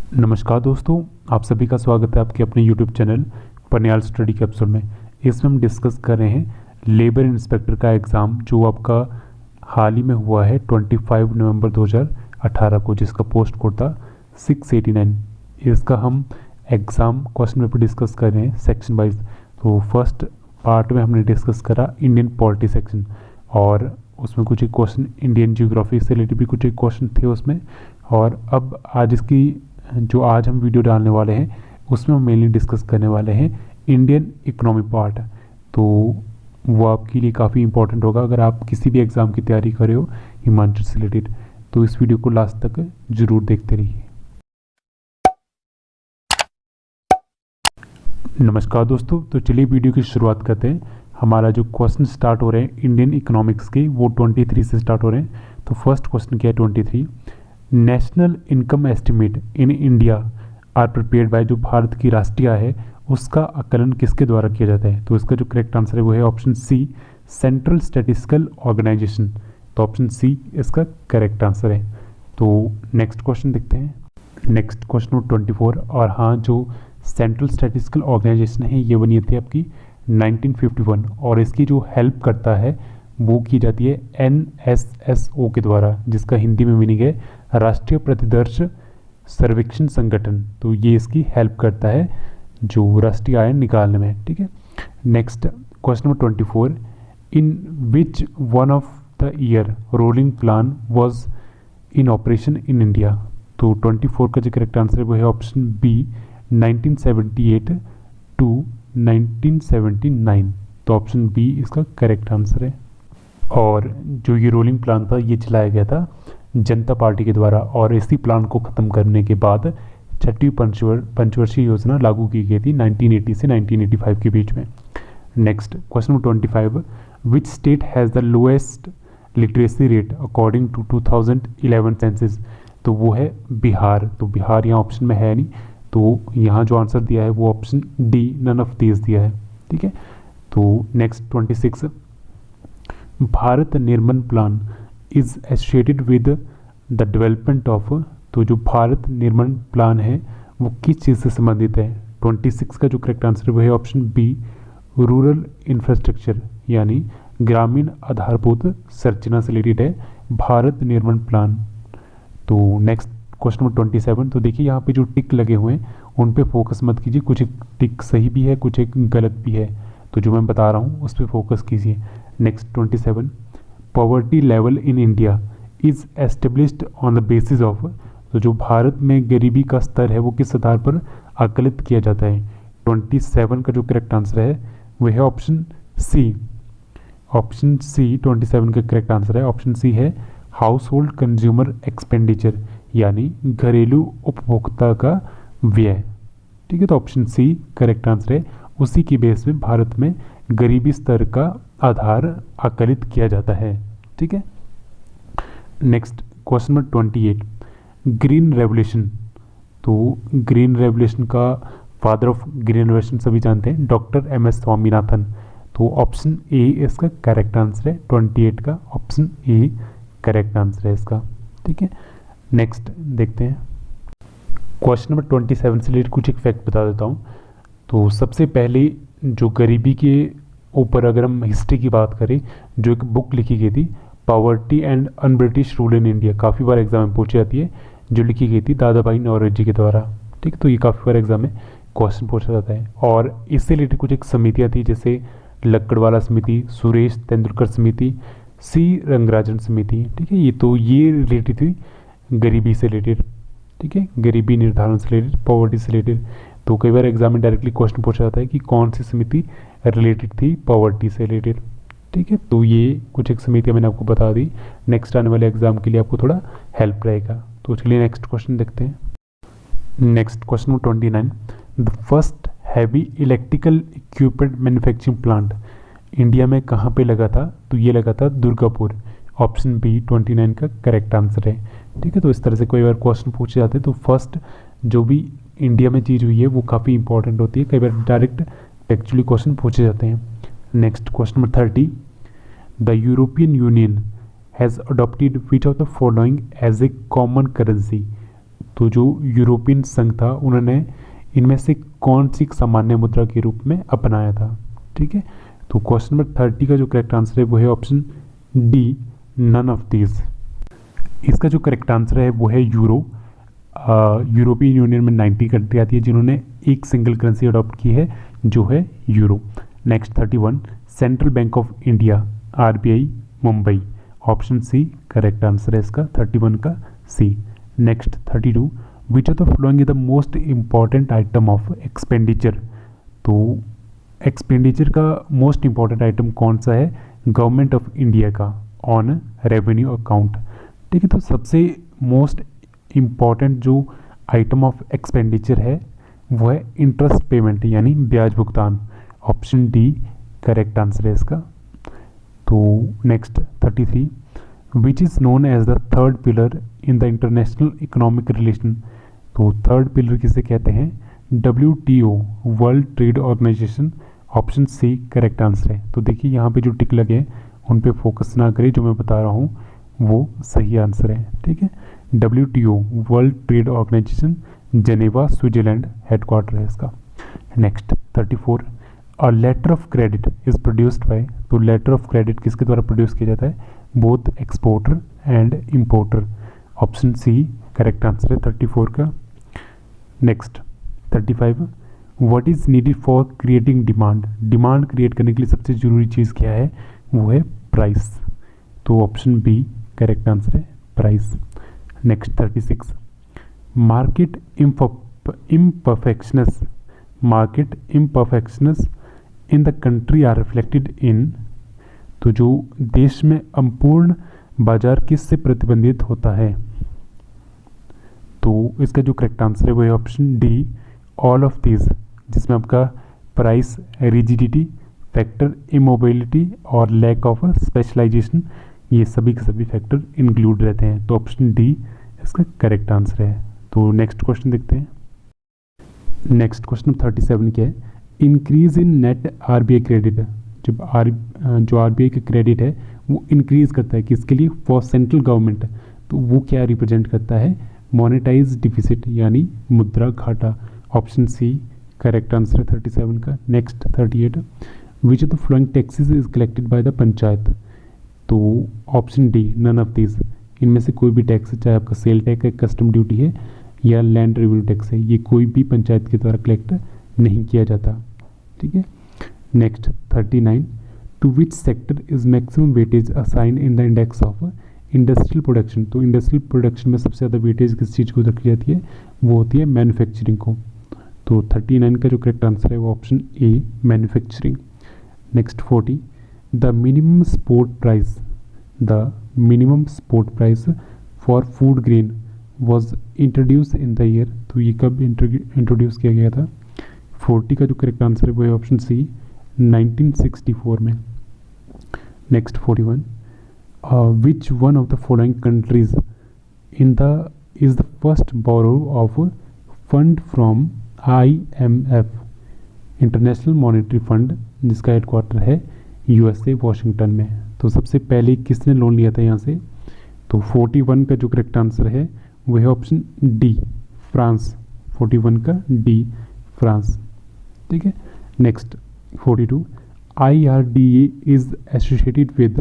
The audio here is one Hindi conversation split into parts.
नमस्कार दोस्तों, आप सभी का स्वागत है आपके अपने YouTube चैनल पनियाल स्टडी कैप्सूल में। इसमें हम डिस्कस कर रहे हैं लेबर इंस्पेक्टर का एग्ज़ाम जो आपका हाल ही में हुआ है 25 नवंबर 2018 को, जिसका पोस्ट कोड था 689। इसका हम एग्ज़ाम क्वेश्चन पेपर डिस्कस कर रहे हैं सेक्शन वाइज। तो फर्स्ट पार्ट में हमने डिस्कस करा इंडियन पॉलिटी सेक्शन, और उसमें कुछ एक क्वेश्चन इंडियन जियोग्राफी से रिलेटेड भी कुछ एक क्वेश्चन थे उसमें। और अब आज इसकी जो आज हम वीडियो डालने वाले हैं उसमें हम मेनली डिस्कस करने वाले हैं इंडियन इकोनॉमी पार्ट। तो वो आपके लिए काफ़ी इंपॉर्टेंट होगा अगर आप किसी भी एग्ज़ाम की तैयारी कर रहे हो हिमाचल से रिलेटेड। तो इस वीडियो को लास्ट तक ज़रूर देखते रहिए। नमस्कार दोस्तों, तो चलिए वीडियो की शुरुआत करते हैं। हमारा जो क्वेश्चन स्टार्ट हो रहे हैं इंडियन इकोनॉमिक्स के, वो 23 से स्टार्ट हो रहे हैं। तो फर्स्ट क्वेश्चन क्या है 23, national income estimate in India are prepared by, जो भारत की राष्ट्रीय आय है उसका आकलन किसके द्वारा किया जाता है। तो इसका जो करेक्ट आंसर है वो है option C, central statistical organisation. तो ऑप्शन सी इसका करेक्ट आंसर है। तो नेक्स्ट क्वेश्चन देखते हैं। नेक्स्ट क्वेश्चन 24, और हाँ, जो सेंट्रल स्टैटिस्टिकल ऑर्गेनाइजेशन है ये बनी थी आपकी 1951, और इसकी जो हेल्प करता है वो की जाती है NSSO के द्वारा, जिसका हिंदी में मीनिंग है राष्ट्रीय प्रतिदर्श सर्वेक्षण संगठन। तो ये इसकी हेल्प करता है जो राष्ट्रीय आय निकालने में। ठीक है। Next question number 24, in which one of the year rolling plan was in operation in India. तो 24 का जो करेक्ट आंसर है वो है ऑप्शन बी, 1978 टू 1979। तो ऑप्शन बी इसका करेक्ट आंसर है। और जो ये रोलिंग प्लान था ये चलाया गया था जनता पार्टी के द्वारा, और इसी प्लान को ख़त्म करने के बाद छठी पंचवर्षीय योजना लागू की गई थी 1980 से 1985 के बीच में। Next question 25, which state has the lowest literacy rate according to 2011 census. तो वो है बिहार। तो बिहार यहाँ ऑप्शन में है नहीं, तो यहाँ जो आंसर दिया है वो option D, none of these दिया है। ठीक है। तो next 26, Bharat Nirman plan is associated with the development of. तो जो भारत निर्माण प्लान है वो किस चीज़ से संबंधित है। 26 का जो करेक्ट आंसर वो है ऑप्शन बी, रूरल इंफ्रास्ट्रक्चर, यानी ग्रामीण आधारभूत संरचना से रिलेटेड है भारत निर्माण प्लान। तो नेक्स्ट क्वेश्चन नंबर 27, तो देखिए यहाँ पे जो टिक लगे हुए हैं उन पे फोकस मत कीजिए, कुछ एक टिक सही भी है कुछ एक गलत भी है, तो जो मैं बता रहा हूँ उस पर फोकस कीजिए। Next 27, poverty level in India is established on the basis of. तो जो भारत में गरीबी का स्तर है वो किस आधार पर आकलित किया जाता है। 27 का जो करेक्ट आंसर है वो है ऑप्शन सी। ऑप्शन सी 27 का करेक्ट आंसर है। ऑप्शन सी है हाउस होल्ड कंज्यूमर एक्सपेंडिचर, यानी घरेलू उपभोक्ता का व्यय। ठीक है। तो ऑप्शन सी करेक्ट आंसर है। उसी की बेस में भारत में गरीबी स्तर का आधार आकलित किया जाता है। ठीक है। Next question number 28, green revolution. तो ग्रीन रेवोल्यूशन का फादर ऑफ ग्रीन रेवोल्यूशन सभी जानते हैं, डॉक्टर MS स्वामीनाथन। तो ऑप्शन ए इसका करेक्ट आंसर है। 28 का ऑप्शन ए करेक्ट आंसर है इसका। ठीक है। नेक्स्ट देखते हैं क्वेश्चन नंबर 27 से रिलेटेड कुछ एक फैक्ट बता देता हूँ। तो सबसे पहले जो गरीबी के ऊपर अगर हम हिस्ट्री की बात करें, जो एक बुक लिखी गई थी poverty and un British rule in India, काफ़ी बार एग्जाम में पूछी जाती है, जो लिखी गई थी दादा भाई नौरोजी के द्वारा। ठीक है। तो ये काफ़ी बार एग्जाम में क्वेश्चन पूछा जाता है। और इससे रिलेटेड कुछ एक समितियाँ थी, जैसे लक्कड़वाला समिति, सुरेश तेंदुलकर समिति, सी रंगराजन समिति। ठीक है। ये रिलेटेड थी गरीबी से रिलेटेड। ठीक है। गरीबी निर्धारण से रिलेटेड, पॉवर्टी से रिलेटेड। तो कई बार एग्जाम में डायरेक्टली क्वेश्चन पूछा जाता है कि कौन सी समिति रिलेटेड थी पॉवर्टी से रिलेटेड। ठीक है। तो ये कुछ एक समितियाँ मैंने आपको बता दी, नेक्स्ट आने वाले एग्जाम के लिए आपको थोड़ा हेल्प रहेगा। तो चलिए नेक्स्ट क्वेश्चन देखते हैं। Next question 29, the first heavy electrical equipment manufacturing plant India में कहाँ पे लगा था। तो ये लगा था दुर्गापुर। ऑप्शन बी 29 का करेक्ट आंसर है। ठीक है। तो इस तरह से कोई बार क्वेश्चन पूछे जाते हैं तो फर्स्ट जो भी इंडिया में चीज़ हुई है वो काफ़ी इंपॉर्टेंट होती है, कई बार डायरेक्ट एक्चुअली क्वेश्चन पूछे जाते हैं। Next question number 30, the European Union has adopted which of the following as a common currency. तो जो यूरोपियन संघ था उन्होंने इनमें से कौन सी सामान्य मुद्रा के रूप में अपनाया था। ठीक है, तो क्वेश्चन नंबर 30 का जो करेक्ट आंसर है वो है option D, none of these. इसका जो करेक्ट आंसर है वो है यूरो। यूरोपियन यूनियन में 90 कंट्री आती है जिन्होंने एक सिंगल करेंसी अडॉप्ट की है जो है euro. Next 31, central bank of India RBI Mumbai, option C correct answer है इसका 31 का C. Next 32, which of the following is the most important item of expenditure. तो एक्सपेंडिचर का मोस्ट इम्पॉर्टेंट आइटम कौन सा है गवर्नमेंट ऑफ इंडिया का ऑन रेवेन्यू अकाउंट। ठीक है, तो सबसे मोस्ट इम्पॉर्टेंट जो आइटम ऑफ एक्सपेंडिचर है वो है इंटरेस्ट पेमेंट यानी ब्याज भुगतान, ऑप्शन डी करेक्ट आंसर है इसका। तो next 33, which is known as the third pillar in the international economic relation. तो थर्ड पिलर किसे कहते हैं, WTO world trade organisation, option C correct answer है। तो देखिए यहाँ पे जो टिक लगे हैं उन पे फोकस ना करें, जो मैं बता रहा हूँ वो सही आंसर है। ठीक है, WTO world trade organisation Geneva Switzerland headquarter है इसका। Next 34, a letter of credit is produced by. तो लेटर ऑफ क्रेडिट किसके द्वारा प्रोड्यूस किया जाता है, both exporter and importer, option C correct answer है 34 का। Next 35, what is needed for creating demand. Demand create करने के लिए सबसे ज़रूरी चीज़ क्या है, वो है प्राइस। तो ऑप्शन बी करेक्ट आंसर है price. Next 36, market imperfections market imperfections in the country are reflected in. तो जो देश में अपूर्ण बाजार किससे प्रतिबंधित होता है। तो इसका जो करेक्ट आंसर है वो है option D, all of these, जिसमें आपका प्राइस, रिजिडिटी, फैक्टर, इमोबिलिटी और लैक ऑफ स्पेशलाइजेशन, ये सभी के सभी फैक्टर इंक्लूड रहते हैं। तो ऑप्शन डी इसका करेक्ट आंसर है। तो नेक्स्ट क्वेश्चन देखते हैं। नेक्स्ट क्वेश्चन 37 क्या है, increase in net RBI credit. जो आरबीआई का क्रेडिट है वो इंक्रीज करता है किसके लिए, फॉर सेंट्रल गवर्नमेंट। तो वो क्या रिप्रेजेंट करता है, मोनेटाइज डिफिसिट यानी मुद्रा घाटा, ऑप्शन सी करेक्ट आंसर है 37 का। Next 38, which of the following taxes is collected by the panchayat. तो option D none of these, इनमें से कोई भी टैक्स, चाहे आपका सेल टैक्स है, कस्टम ड्यूटी है या लैंड रेवेन्यू टैक्स है, ये कोई भी पंचायत के द्वारा कलेक्ट नहीं किया जाता। ठीक है, next 39, to which sector is maximum weightage assign in the index of industrial production. तो इंडस्ट्रियल प्रोडक्शन में सबसे ज़्यादा वेटेज किस चीज़ को रखी जाती है, वो होती है मैन्युफैक्चरिंग को। तो 39 का जो करेक्ट आंसर है वो option A manufacturing. Next 40, the minimum support price for food grain was introduce in the year. तो ये कब इंट्रोड्यूस किया गया था। 40 का जो करेक्ट आंसर है वो है ऑप्शन सी 1964 में। Next 41, which one of the following countries is the first borrow of fund from IMF international monetary fund, जिसका हेडक्वार्टर है USA वॉशिंगटन में। तो सबसे पहले किसने लोन लिया था यहाँ से। तो 41 का जो करेक्ट आंसर है वो है ऑप्शन डी फ्रांस, 41 का डी फ्रांस। ठीक है, next 42, IRDA is associated with.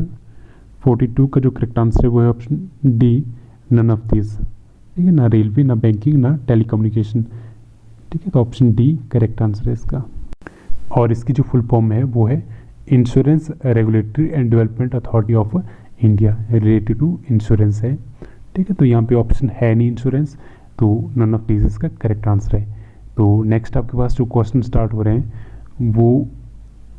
42 का जो करेक्ट आंसर है वो है option D none of this. ठीक है, ना रेलवे, ना बैंकिंग, ना टेलीकम्युनिकेशन। ठीक है, तो ऑप्शन डी करेक्ट आंसर है इसका। और इसकी जो फुल फॉर्म है वो है insurance regulatory and development authority of India, related to insurance है। ठीक है, तो यहाँ पे ऑप्शन है नहीं इंश्योरेंस, तो नन ऑफ दिस इसका करेक्ट आंसर है। तो नेक्स्ट आपके पास जो क्वेश्चन स्टार्ट हो रहे हैं वो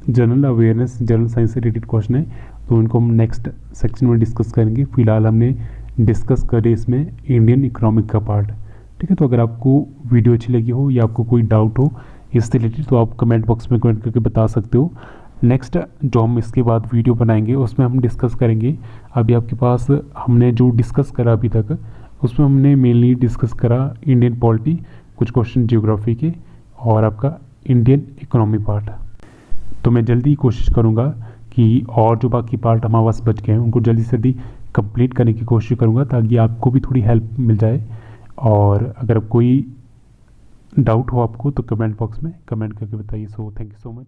जनरल अवेयरनेस, जनरल साइंस से रिलेटेड क्वेश्चन है, तो उनको हम नेक्स्ट सेक्शन में डिस्कस करेंगे। फिलहाल हमने डिस्कस करे इसमें इंडियन इकोनॉमिक का पार्ट। ठीक है, तो अगर आपको वीडियो अच्छी लगी हो या आपको कोई डाउट हो इससे रिलेटेड तो आप कमेंट बॉक्स में कमेंट करके बता सकते हो। नेक्स्ट जो हम इसके बाद वीडियो बनाएंगे उसमें हम डिस्कस करेंगे, अभी आपके पास हमने जो डिस्कस करा अभी तक उसमें हमने मेनली डिस्कस करा इंडियन पॉलिटी, कुछ क्वेश्चन ज्योग्राफी के और आपका इंडियन इकोनॉमी पार्ट। तो मैं जल्दी कोशिश करूँगा कि और जो बाकी पार्ट हमारे पास बच गए हैं उनको जल्दी से जल्दी कंप्लीट करने की कोशिश करूँगा ताकि आपको भी थोड़ी हेल्प मिल जाए और अगर कोई डाउट हो आपको तो कमेंट बॉक्स में कमेंट करके बताइए। So thank you so much.